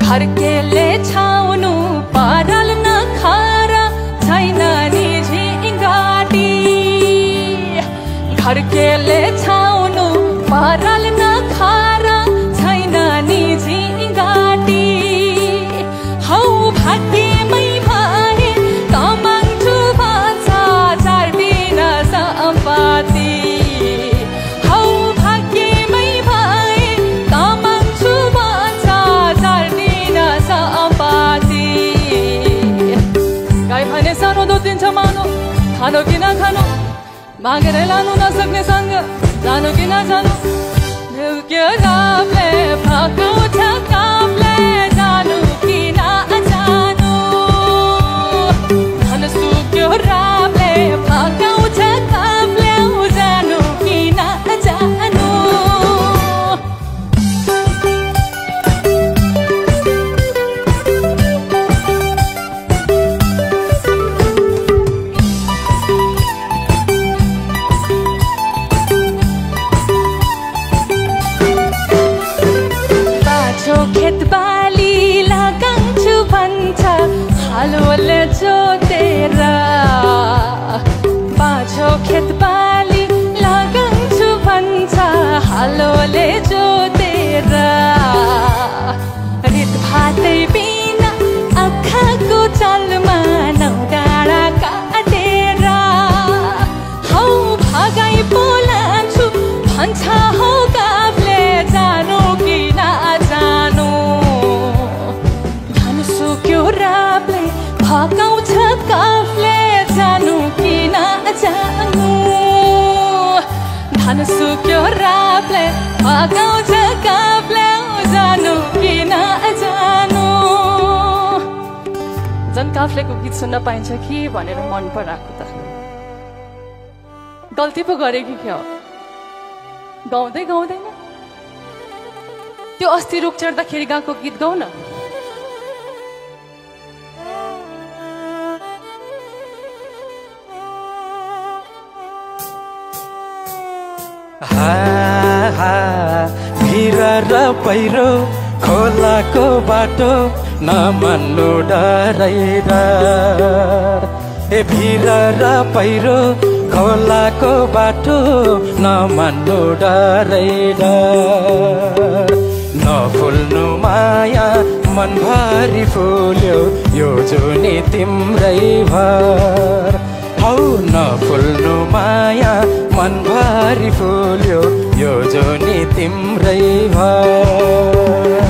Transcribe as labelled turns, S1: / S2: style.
S1: घरकेले छाउनु पराल नखारा छैन नि झिङ्गाटी घरकेले छाउनु पराल नखारा छैन नि झिङ्गाटी हौ भाग्यमै भए कमान्छु भाषा चार्दिन सम्पत्ति हौ भाग्यमै भए कमान्छु भाषा चार्दिन सम्पत्ति गाई भने सानो दुध दिन्छ मानो खानु कि नखानु मागेर लानु नसक्ने सँग जानु कि नजानु ढुक्यो रामले फकाउँछ कामले जानु कि नजानु धन सुक्यो रामले फकाउँछ कामले जानु कि नजानु खेत बाली लगाउँछु भन्छ हालोले जोतेर बाछो खेत बाली लगाउँछु भन्छ हालोले जोतेर रित भातै बिना आँखाको चालमा नौ डाँडा काटेर हौ भागाई बोलान्छु भन्छ हौ काफले जानु कि नजानु धन सुक्यो रापले फकाउँछ काफले जानु कि नजानु धन सुक्यो रापले फकाउँछ काफले जानु कि नजानु झन् काफलेको गीत सुन्न पाइन्छ कि भनेर मन पराएको त गल्ती पो गरे कि क्या गाउँदै गाउँदैन त्यो अस्ति रुख चढ्दाखेरि गाएको गीत गाउ न
S2: भिर र पहिरो खोलाको बाटो नमान्नु डराइर ए भिर र पहिरो खोलाको बाटो नमान्नु डराइर नफुल्नु माया मनभरि फुल्यो यो जुनी तिम्रै भर हौ नफुल्नु माया मनभरि फुल्यो यो जुनी तिम्रै भर